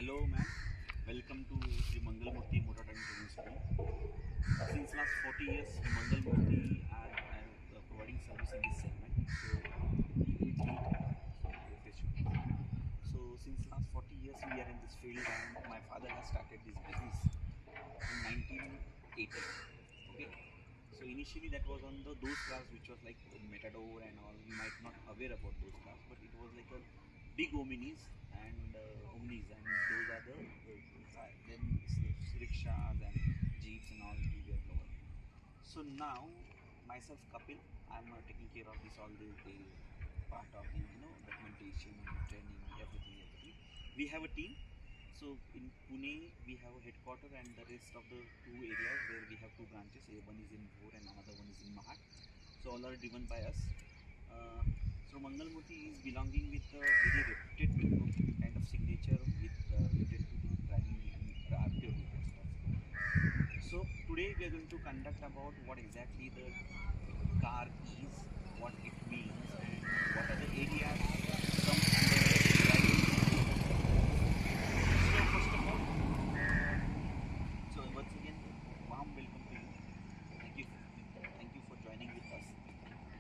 Hello, ma'am. Welcome to the Mangalmurthy Motor Training School. Since last 40 years, Mangalmurthy are providing service in this segment. So since last 40 years, we are in this field, and my father has started this business in 1980. Okay. So initially, that was on those cars which was like Matador and all. You might not aware about those cars, but it was like a big Omnis and Omnis, and those are then rickshaws and jeeps and all we were covered. So now myself Kapil, I'm taking care of this all the part of the documentation, training, everything. We have a team. So in Pune we have a headquarter, and the rest of the two areas where we have two branches. One is in Bhor and another one is in Mahad. So all are driven by us. Uh, so Mangalmurthy is belonging with a very reputed kind of signature with related to the driving and RTO related stuff. So today we are going to conduct about what exactly the car is, what it means, and what are the areas come under driving. So first of all, so once again, warm welcome to you. Thank you, thank you for joining with us.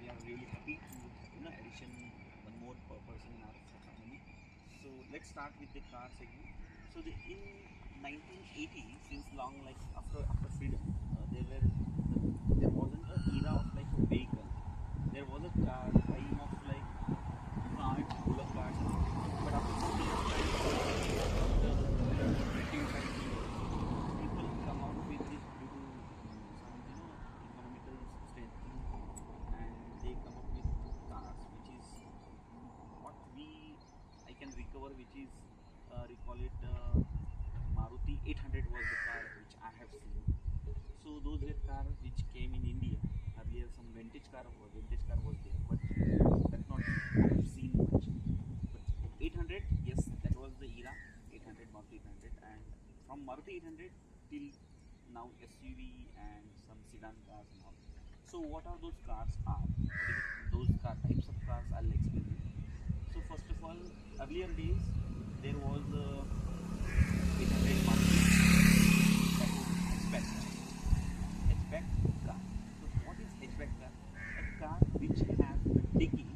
We are really happy to addition one more person in our family. So let's start with the car segment. So in 1980, since long like after freedom, there wasn't an era of like a vehicle. There was a time of like carts, roller carts, but after 40 years time, the printing side, people come out with this due to some economical strength, and they come up with cars, which is what I can recover, which is recall it Maruti 800 was the car which I have seen. So those were cars which came in India. Earlier some vintage car was there, but that's not I have seen much. But 800, yes, that was the era. 800 Maruti 800, and from Maruti 800 till now SUV and some sedan cars and all. So what are those cars are? Those types of cars I'll explain you. So first of all, earlier days there was a 800 Maruti that was hatchback car. So what is hatchback car? A car which has a dicky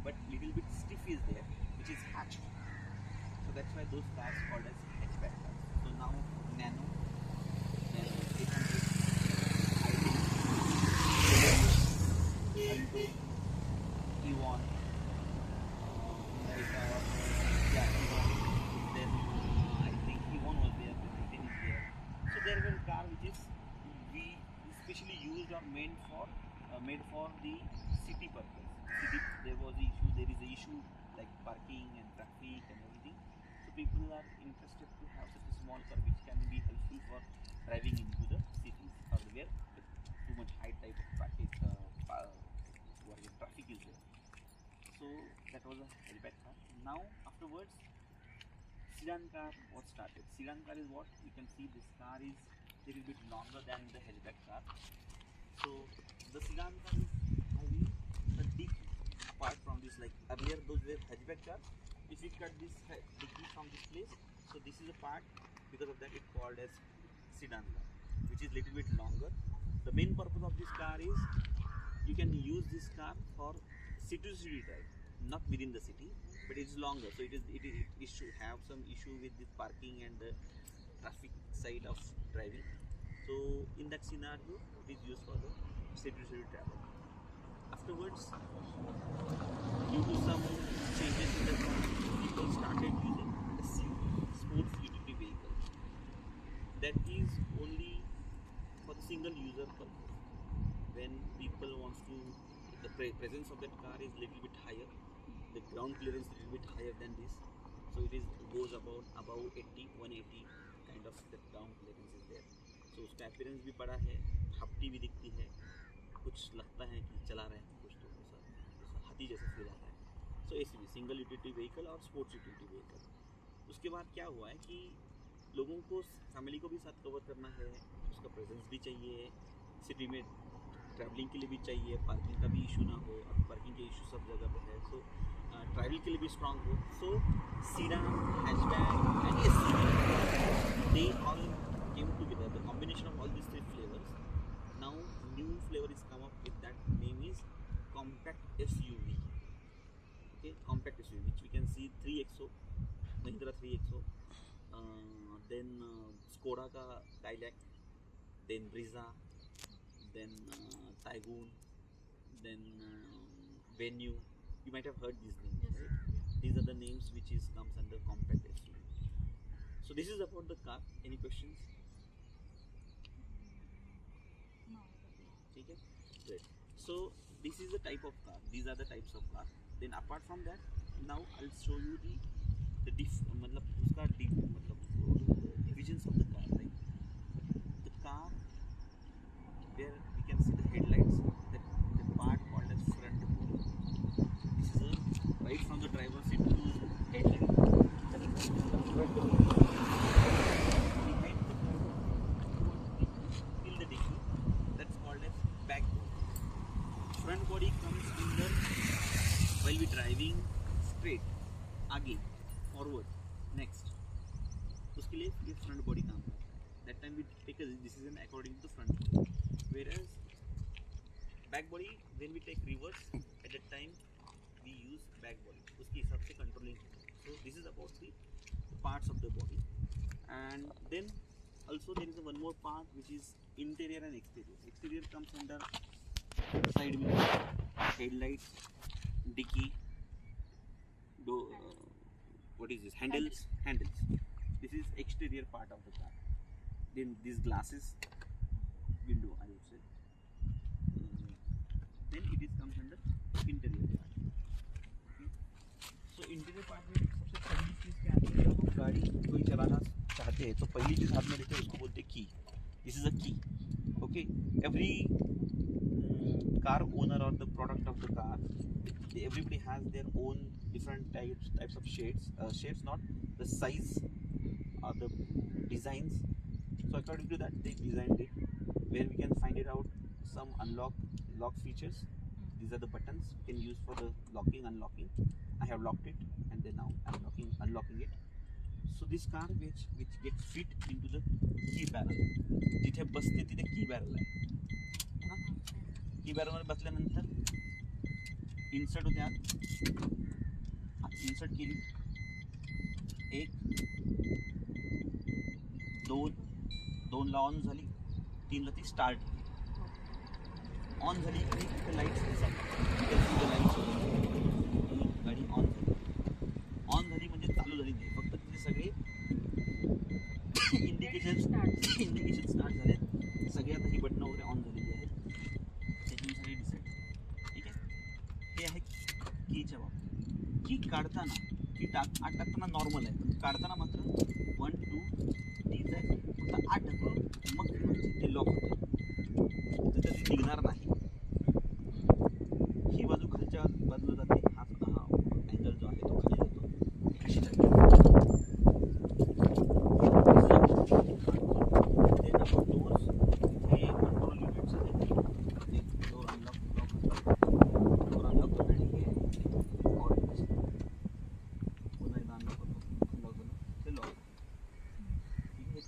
but little bit stiff is there, which is hatched. So that's why those cars called as hatchback cars. So now Nano 800, Alto, Eon, Eon. Then I think Eon was there, then is there. So there were car which is we especially used or made for the city purpose. There is a issue like parking and traffic and everything. So people are interested to have such a small car which can be helpful for driving into the cities or where too much high type of traffic traffic is there. So that was a hatchback car. Now afterwards, sedan car was started. Sedan car is what you can see. This car is a little bit longer than the hatchback car. So the sedan car is having a dick apart from this. Like earlier, those were hatchback car. If you cut this dicky from this place, so this is a part. Because of that, it called as sedan car, which is little bit longer. The main purpose of this car is you can use this car for city to city drive, not within the city, but it's longer. So it should have some issue with the parking and the traffic side of driving. So in that scenario, it is used for the city to city travel. Afterwards, due to some changes in the car, people started using a sports utility vehicle that is only for the single user purpose. When people wants to, the presence of that car is little bit higher, the ground clearance is little bit higher than this, so it is goes above 80 180 kind of the ground clearance is there. So उसका appearance भी बड़ा है, हफ्ती भी दिखती है, कुछ लगता है कि चला रहे हैं कुछ, तो ऐसा हाथी जैसा फील आता है. सो ऐसे सिंगल यूटिलिटी व्हीकल और स्पोर्ट्स यूटिलिटी व्हीकल. उसके बाद क्या हुआ है कि लोगों को फैमिली को भी साथ कवर करना है, उसका प्रेजेंस भी चाहिए सिटी में, ट्रैवलिंग के लिए भी चाहिए, पार्किंग का भी इशू ना हो, अब पार्किंग के इशू सब जगह पे है, सो ट्रैवल के लिए भी स्ट्रॉन्ग हो, so sedan, hatchback end SUV, they all came together, the combination of all these three flavors. Now new flavor is come up with, that name is compact SUV. Okay, compact SUV, which we can see 3XO, Mahindra 3XO, then Skoda ka Dialog, then Brezza, then Taygun, then Venue. You might have heard these names, Yes. right? These are the names which is comes under compact SUV. So this is about the car. Any questions? No. Okay, great. So this is the type of car. These are the types of car. Then apart from that, now I'll show you the मतलब उसका मतलब divisions of the car. Like the car where we can see the headlights, the part called as front body. This is right from the driver's seat to headlight. That is the front body. Behind the till the dicky, that's called as back body. Front body comes in the while we driving straight, आगे, forward, next. उसके लिए ये front body काम करता है. That time we take a decision according to the front body. Whereas back body, when we take reverse, at that time we use back body. उसके हिसाब से controlling. So this is about the parts of the body. And then also there is one more part which is interior and exterior. Exterior comes under side mirror, headlights, dicky, what is this? Handles. This is exterior part of the car. Then these glasses, window, I would say. Then it is comes under interior part. Okay. So interior part में सबसे पहली चीज क्या आती है, जब हम गाड़ी कोई चलाना चाहते हैं तो पहली चीज हाथ में लेते हैं उसको बोलते हैं की. This is a key. Okay. Every car owner or the product of the car, everybody has their own different types of shades. Shades, not the size or the designs. So according to that, they designed it, where we can find it out some lock features. These are the buttons you can use for the locking, unlocking. I have locked it, and then now I'm unlocking it. So this car which gets fit into the key barrel. जिथे बसते तिथे key barrel आहे. की barrel मध्ये बसल्यानंतर insert होते, आत insert केली, 1 2 ला ऑन झाली, 3 ला ती स्टार्ट ऑन झाली की तिथे लाईट्स दिसतात, लाईट्स गाडी ऑन झाली म्हणजे चालू झाली नाही, फक्त तिथे सगळे इंडिकेशन स्टार्ट झाले, सगळे आता ही बटन वगैरे ऑन झालेली आहेत. डिसाइड. ठीक आहे, हे आहे कीच्या बाबतीत. की काढताना की आत टाकताना नॉर्मल आहे, पण काढताना मात्र 1 2 3 आहे, फक्त 8 टाकून मग ते लॉक होतं, तर ते निघणार नाही. ही बाजू खालच्या बाजूला जाते, हा अँगल जो आहे तो खाली जातो. अशी जाते.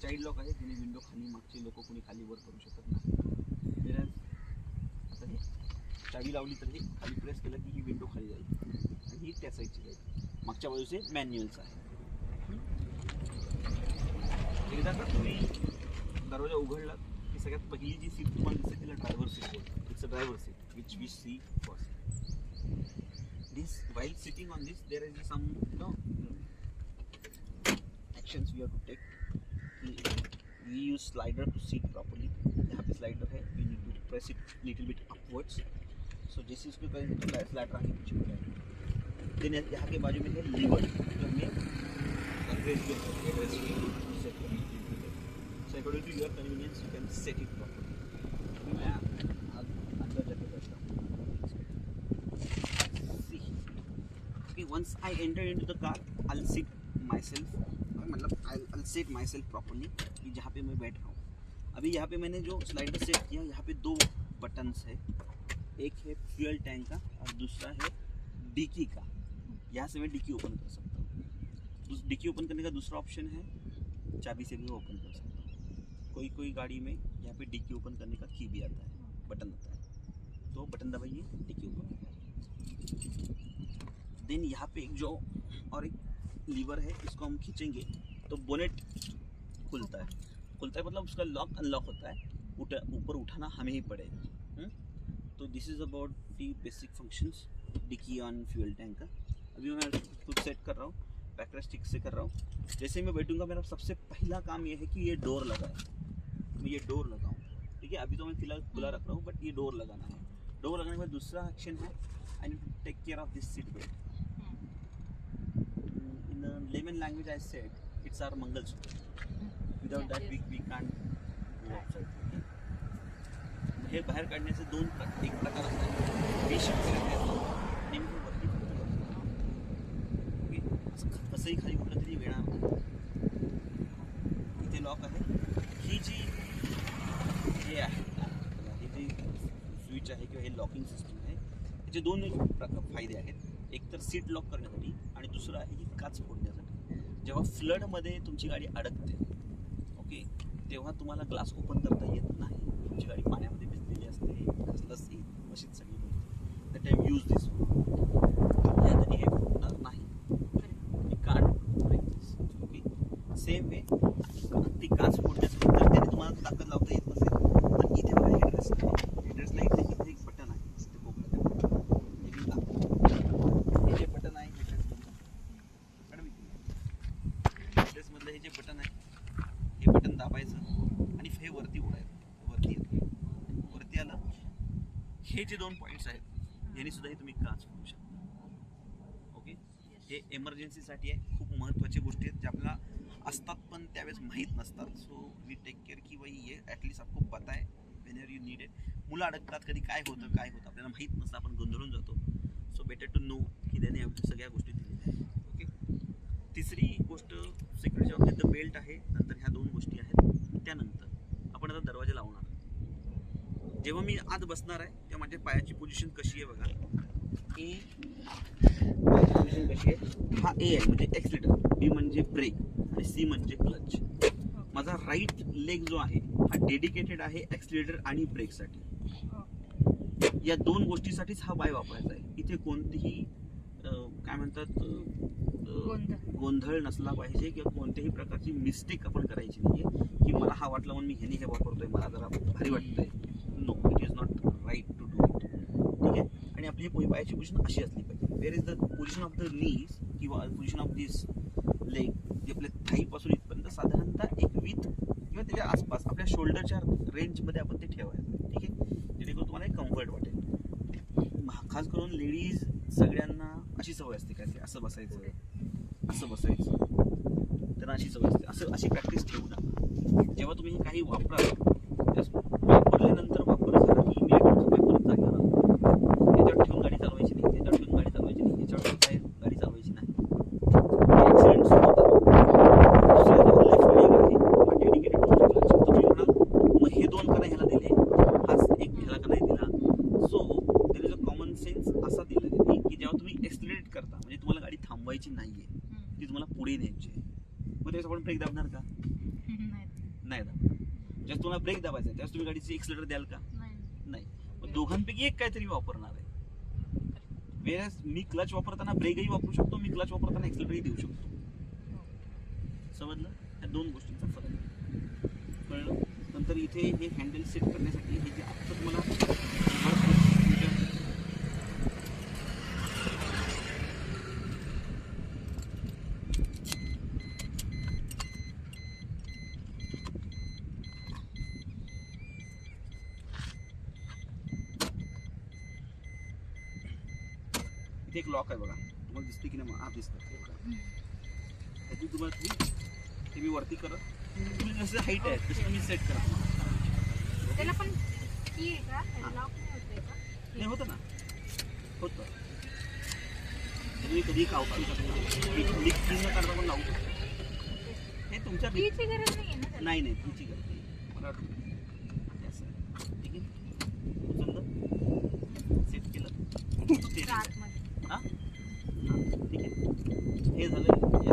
चाइल्ड लॉक आहे, जिने विंडो खाली मागचे लोक कोणी खाली वर करू शकत नाही. वेराज आता हे चावी लावली तर हे खाली प्रेस केलं की ही विंडो खाली जाईल आणि ही त्या साईडची जाईल. मागच्या बाजूचे मॅन्युअल्स आहे. एकदा का तुम्ही दरवाजा उघडला की सगळ्यात पहिली जी सीट तुम्हाला दिसते तिला ड्रायव्हर सीट बोलतात. It's a driver seat which we see first. This while sitting on this there is some actions we have to take. We use slider to sit properly. यहाँ पे slider है, we need to press it little bit upwards. So जिस चीज़ को करेंगे तो slider आगे पीछे हो जाएगा. Then यहाँ के बाजू में है lever, जो हमें address पे set करने के लिए. So according to your convenience you can set it properly. मैं अंदर जाके बैठता हूँ. See, okay, once I enter into the car, I'll sit myself. मतलब I'll set myself properly कि जहाँ पे मैं बैठ रहा हूँ. अभी यहाँ पे मैंने जो स्लाइडर सेट किया, यहाँ पे 2 बटन्स है, एक है फ्यूल टैंक का और दूसरा है डिक्की का। यहाँ से मैं डिक्की ओपन कर सकता हूँ। डिक्की ओपन करने का दूसरा ऑप्शन है चाबी से भी ओपन कर सकता हूँ। कोई कोई गाड़ी में यहाँ पे डिक्की ओपन करने का की भी आता है, बटन आता है, तो बटन दबाइए, डिक्की ओपन हो गया। देन यहाँ पे एक जो और एक लीवर है, इसको हम खींचेंगे तो बोनेट खुलता है मतलब उसका लॉक अनलॉक होता है। ऊपर उठाना हमें ही पड़ेगा। तो this is about the basic functions dicky on fuel tank का। अभी मैं कुछ सेट कर रहा हूँ, बैकरेस्ट ठीक से कर रहा हूँ। जैसे मैं बैठूंगा मेरा सबसे पहला काम ये है कि ये डोर लगाए, मैं ये डोर लगाऊँ। ठीक है, अभी तो मैं फिलहाल खुला रख रहा हूँ, बट ये डोर लगाना है। डोर लगाने के बाद दूसरा एक्शन है, I need to take care of this seat belt. In layman language I said it's our mangalsutra. Without that we can't go outside. हे बाहेर काढण्याचे एक प्रकार असतात, पेशंट नेमकं वरती ओके, कसंही खाली कुठलं तरी वेळा इथे लॉक आहे। ही जी हे आहे, ही जी स्विच आहे किंवा हे लॉकिंग सिस्टम आहे, याचे दोन फायदे आहेत। एक तर सीट लॉक करण्यासाठी आणि दुसरं आहे की काच फोडण्यासाठी। जेव्हा फ्लडमध्ये तुमची गाडी अडकते ओके, तेव्हा तुम्हाला ग्लास ओपन करता येत नाही। तुमची गाडी पाण्यामध्ये भिजलेली असते, लस्सी मशीन सगळी बनते, दॅट टाइम यूज दिस। आपल्या तरी हे फुटणार नाही, we can't break this okay. Same way ती काच फोडण्यासाठी जर त्याने तुम्हाला ताकद लावता येत नसेल तर इथे बघा हेडरेस्ट आहे, हेडरेस्टला इथे एक बटन आहे, इथे कोपऱ्यात हे जे बटन आहे हेडरेस्टमधलं हे जे बटन आहे, हे बटन दाबायचं आणि हे वरती उडायचं, वरती आलं। हे जे दोन पॉईंट्स आहेत यांनी सुद्धा तुम्ही काच फोडू शकता ओके। हे एमर्जन्सीसाठी आहे, खूप महत्त्वाच्या गोष्टी आहेत ज्या आपल्याला असतात पण त्यावेळेस माहीत नसतात। सो वी टेक केअर की भाई ये ॲटलीस्ट आपको पता है व्हेनेवर यू नीड इट। मुलं अडकतात, कधी काय होतं आपल्याला माहीत नसतं, आपण गोंधळून जातो। सो बेटर टू नो की त्याने आपल्या सगळ्या गोष्टी दिलेल्या आहेत ओके। तिसरी गोष्ट सिक्युरिटीच्या बाबतीत द बेल्ट आहे, नंतर ह्या दोन गोष्टी आहेत। त्यानंतर आपण आता दरवाजा लावणार। जेव्हा मी आत बसणार आहे तेव्हा माझ्या पायाची पोझिशन कशी आहे बघा, ए पोझिशन कशी आहे, हा ए आहे म्हणजे एक्सिलेटर, बी म्हणजे ब्रेक आणि सी म्हणजे क्लच। माझा राईट लेग जो आहे हा डेडिकेटेड आहे एक्सिलेटर आणि ब्रेकसाठी। या दोन गोष्टीसाठीच हा बाय वापरायचा आहे। इथे कोणतीही काय म्हणतात गोंधळ नसला पाहिजे किंवा कोणत्याही प्रकारची मिस्टेक आपण करायची नाहीये की मला हा वाटला म्हणून मी ह्याने हे वापरतोय, मला जरा भारी वाटतंय। No, it is not right to do it. ठीक आहे, आणि आपली पायाची पोझिशन अशी असली पाहिजे। Where is the position of the knees किंवा पोझिशन ऑफ दिस लेग, जे आपल्या थाईपासून इथपर्यंत साधारणतः एक विथ किंवा त्याच्या आसपास आपल्या शोल्डरच्या रेंजमध्ये आपण ते ठेवायचं। ठीक आहे, जेणेकरून तुम्हाला एक कम्फर्ट वाटेल। खास करून लेडीज सगळ्यांना अशी सवय असते काय, असं बसायचं, असं बसायचं, त्यांना अशी सवय असते। अशी प्रॅक्टिस ठेवू नका। जेव्हा तुम्ही काही वापराल वापरल्यानंतर वापर झाला की मी परत जागेवर याच्यावर ठेवून गाडी चालवायची नाही, याच्यावर ठेवून गाडी चालवायची नाही, याच्यावर काय गाडी चालवायची नाही। ॲक्सिडेंट्स होतात। दुसरा जो लेफ्ट लेग आहे हा डेडिकेटेड टू क्लच। तुम्ही म्हणाल मग हे दोन का नाही ह्याला दिले, हाच एक ह्याला का नाही दिला। So there is a common sense असा दिला त्यांनी की जेव्हा तुम्ही एक्सिलरेट करता म्हणजे तुम्हाला गाडी थांबवायची नाहीये, ती तुम्हाला पुढे न्यायची आहे। मग त्यावेळेस आपण ब्रेक दाबणार का? नाही दाबणार। जेव्हा तुम्हाला ब्रेक दाबायचा आहे त्यावेळेस तुम्ही गाडीची एक्सिलरेटर द्याल का? नाही। मग दोघांपैकी एक काहीतरी वापरणार आहे। वेळेस मी क्लच वापरताना ब्रेकही वापरू शकतो, मी क्लच वापरताना एक्सिलरेटरही देऊ शकतो। समजलं? या दोन गोष्टींचा फरक आहे, कळलं? नंतर इथे हे हँडल सेट करण्यासाठी हे जे आता तुम्हाला एक लॉक आहे बघा, तुम्हाला दिसते की नाही? हा दिसतं। ह्याची तुम्हाला ते मी वरती करत, तुम्ही जसं हाईट आहे तसं तुम्ही सेट करा। त्याला पण की आहे का? लॉक नाही होतंय का? नाही होतं ना, होतं। तुम्ही कधी काढू शकता, लीक न करता पण लावू शकता। हे तुमच्या कीची गरज नाही आहे ना? नाही, कीची गरज नाही मला वाटतं। ठीक आहे,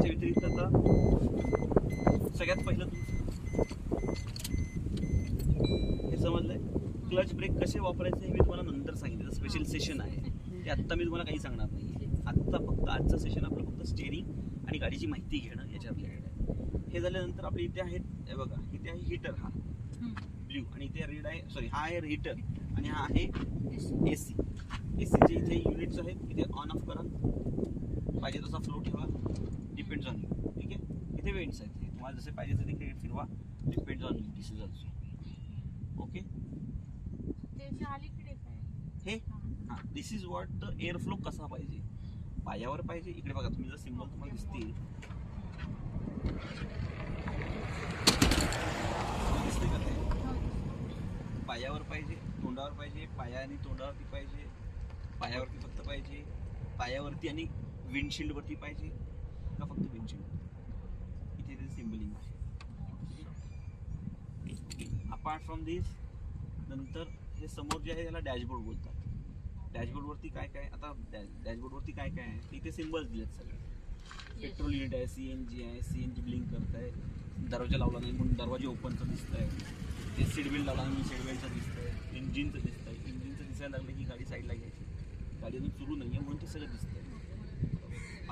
याच्या व्यतिरिक्त आता सगळ्यात पहिलं हे समजलंय, क्लच ब्रेक कसे वापरायचे हे मी तुम्हाला नंतर सांगितलं, स्पेशल सेशन आहे ते आत्ता मी तुम्हाला काही सांगणार नाही. आत्ता फक्त आजचं सेशन आपलं फक्त स्टेअरिंग आणि गाडीची माहिती घेणं याच्या आपल्याकडे आहे. हे झाल्यानंतर आपल्या इथे आहेत, हे बघा इथे आहे हीटर, हा ब्ल्यू, आणि इथे रेड आहे, सॉरी हा आहे हीटर आणि हा आहे AC. एसीचे इथे युनिट्स आहेत, इथे ऑन ऑफ करा, पाहिजे तसा फ्लो ठेवा, डिपेंड्स ऑन यू. ठीक आहे, इथे वेंट्स आहेत, तुम्हाला जसे पाहिजे तसे तिकडे फिरवा, depends on you, this is also okay. हे हां, this is what the air flow कसा पाहिजे, पायावर पाहिजे. इकडे बघा तुम्ही जर सिम्बॉल तुम्हाला दिसतील, दिसते का ते, पायावर पाहिजे, तोंडावर पाहिजे, पाया आणि तोंडावरती पाहिजे, पायावरती फक्त पाहिजे, पायावरती आणि विंडशिल्डवरती पाहिजे का फक्त विंडशिल्ड. इथे ते सिम्बलिंग आहे. अपार्ट फ्रॉम दिस, नंतर हे समोर जे आहे त्याला डॅशबोर्ड बोलतात. डॅशबोर्डवरती काय काय, आता डॅशबोर्डवरती काय काय आहे इथे सिम्बल्स दिलेत सगळे. पेट्रोल युनिट आहे, CNG आहे, CNG ब्लिंक करत आहे, दरवाजा लावला नाही म्हणून दरवाजे ओपनचं दिसत आहे, ते सीट बेल्ट लावला नाही म्हणून सीट बेल्टचं दिसत आहे, इंजिनचं दिसत आहे, इंजिनचं दिसायला लागलं की गाडी साईडला घ्यायची, गाडी अजून सुरू नाही आहे म्हणून ते सगळं दिसतं आहे.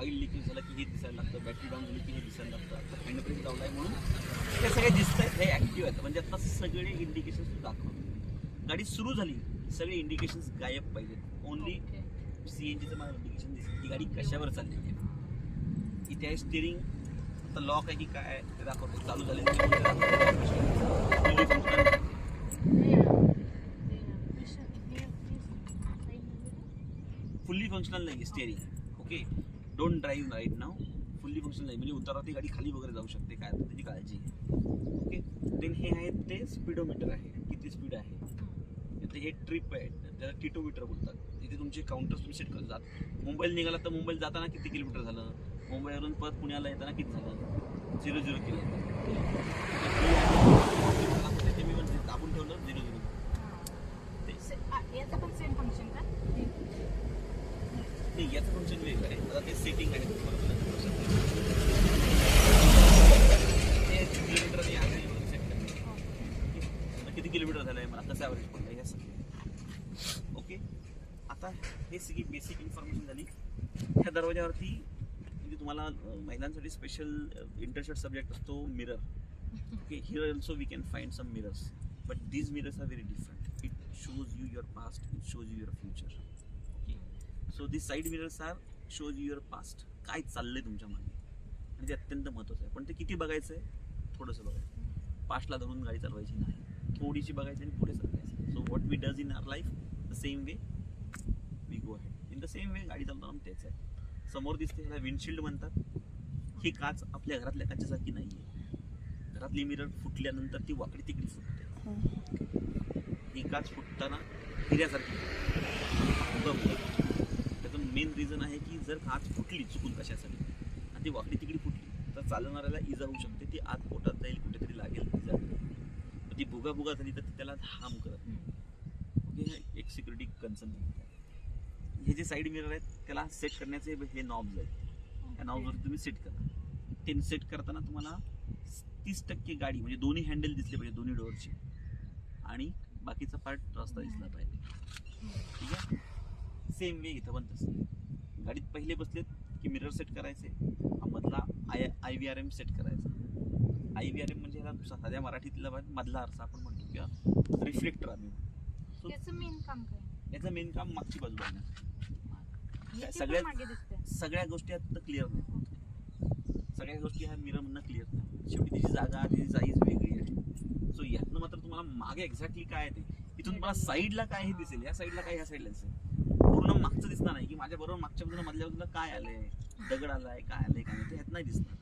ऑइल लिकेज झालं की हे दिसायला लागतं, बॅटरी डाऊन झाली की हे दिसायला लागतं, आता हँडब्रेक लावला आहे म्हणून हे सगळे दिसत आहेत, हे ॲक्टिव्ह आहेत. म्हणजे आता सगळे इंडिकेशन्स दाखवतात. गाडी सुरू झाली सगळे इंडिकेशन्स गायब पाहिजेत, ओनली CNGचं मला इंडिकेशन दिसतं की गाडी कशावर चालली आहे. इथे आहे स्टिअरिंग, आता लॉक आहे की काय आहे ते दाखवतो, चालू झाले फुल्ली फंक्शनल नाही steering. Okay, don't drive right now, fully functional नाही म्हणजे उतारावरती गाडी खाली वगैरे जाऊ शकते, काय तर त्याची काळजी आहे. ओके, देन हे आहे ते स्पीडोमीटर आहे, किती स्पीड आहे. हे ट्रिप आहे, त्याला टिटोमीटर बोलतात. इथे तुमचे काउंटर्स तुम्ही सेट करतात. मुंबईला निघाला तर मुंबईला जाताना किती किलोमीटर झालं, मुंबईवरून परत पुण्याला येताना किती झालं, 0-0 केलं. ते मी म्हणजे दाबून ठेवलं 0-0. याचं पण सेम फंक्शन का? नाही, याचं फंक्शन वेगळं आहे. आता ते सेटिंग आहे, ते किलोमीटर आणि ॲव्हरेजवरून सेट करणे, किती किलोमीटर झालं आहे, मला कसं ॲव्हरेज पडलं हे सगळं. ओके, आता हे सगळी बेसिक इन्फॉर्मेशन झाली. ह्या दरवाजावरती म्हणजे तुम्हाला महिलांसाठी स्पेशल इंटरेस्टेड सब्जेक्ट असतो mirror. Okay, here also we can find some mirrors, but these mirrors are very different. It shows you your past, it shows you your future. Okay, so this side mirrors are shows you your past, काय चाललंय तुमच्या मागे, आणि ते अत्यंत महत्त्वाचं आहे. पण ते किती बघायचं आहे, थोडंसं बघायचं, पास्टला धरून गाडी चालवायची नाही, थोडीशी बघायची आणि पुढे चालवायचं. So what we does in our life the same way we go ahead, in the same way गाडी चालवताना तेच आहे. समोर दिसते ह्याला विंडशिल्ड म्हणतात. ही काच आपल्या घरातल्या काचेसारखी नाही आहे. घरातली मिरर फुटल्यानंतर ती वाकडी तिकडी फुटते, ही काच फुटताना हिऱ्यासारखी. त्याचं मेन रिझन आहे की जर काच फुटली चुकून कशासाठी आणि ती वाकडी तिकडी फुटली तर चालवणाऱ्याला इजा होऊ शकते, ती आत पोटात जाईल, कुठेतरी लागेल, इजा होईल. ती भुगा झाली तर ती त्याला हार्म करत नाही. ओके, एक सिक्युरिटी कन्सर्न. हे जे साईड मिरर आहेत त्याला सेट करण्याचे हे नॉब्स आहेत, त्या नॉब्सवरती तुम्ही सेट करा. ते सेट करताना तुम्हाला 30% गाडी म्हणजे दोन्ही हँडल दिसले पाहिजे, दोन्ही डोअरचे, आणि बाकीचा पार्ट रस्ता दिसला पाहिजे. ठीक आहे, सेम वे इथं पण तसं. गाडीत पहिले बसलेत की मिरर सेट करायचे, मधला IVRM सेट करायचा. IVRM म्हणजे ह्याला साध्या मराठीतला मधला आरसा आपण म्हणतो किंवा रिफ्लेक्टर आम्ही. याचं मेन काम काय? याचं मेन काम मागची बाजू बघण्याचं. सगळ्या गोष्टी आता क्लिअर नाही, सगळ्या गोष्टी ह्या मिरर मधनं क्लिअर नाही. शेवटी त्याची जागा, त्याची साईज वेगळी आहे. सो यातनं मात्र तुम्हाला मागे एक्झॅक्टली काय आहे ते, इथून तुम्हाला साईडला काय हे दिसेल, या साईडला काय, ह्या साईडला दिसेल, पूर्ण मागचं दिसणार नाही की माझ्या बरोबर मागच्या बाजूला मधल्या बाजूला काय आलंय, दगड आलाय, काय आलंय, काय नाही, ते ह्यात नाही दिसणार.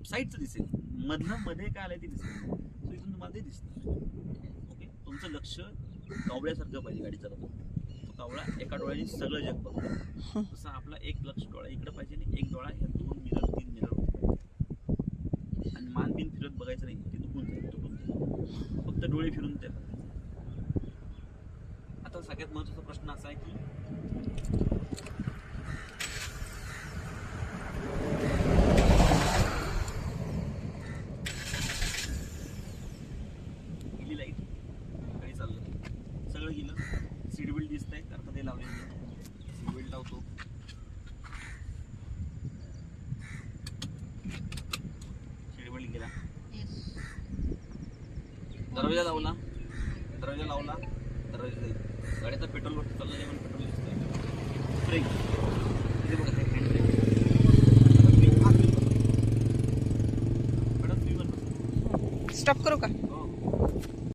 साईडचं दिसेल, मधलं मध्ये काय आलंय ते दिसेल. सो इथून तुम्हाला ते दिसणार. ओके, तुमचं लक्ष कावळ्यासारखं पाहिजे गाडी चालवताना. तो कावळा एका डोळ्याने सगळं जग बघतो, तसं आपला एक लक्ष डोळा इकडे पाहिजे आणि एक डोळा ह्या 2 मिरर 3 मिरर होते, आणि मान बिन फिरत बघायचं नाही, ते दुखून जाईल, तुटून जाईल. फक्त डोळे फिरून ते बघायचं. आता सगळ्यात महत्त्वाचा प्रश्न असा आहे की सगळं गेलं. सीट बेल्ट दिसतंय तर ते लावलेलं. सीट बेल्ट लावतो. सीट बेल्ट गेला. दरवाजा लावला. दरवाजा जाईल. गाडीचा पेट्रोल वरती चाललं नाही पण पेट्रोल दिसतंय. ब्रेक इथे बघा ते हँड ब्रेक. आता मी आत गेलो. मॅडम तुम्ही बघा. स्टॉप करू का?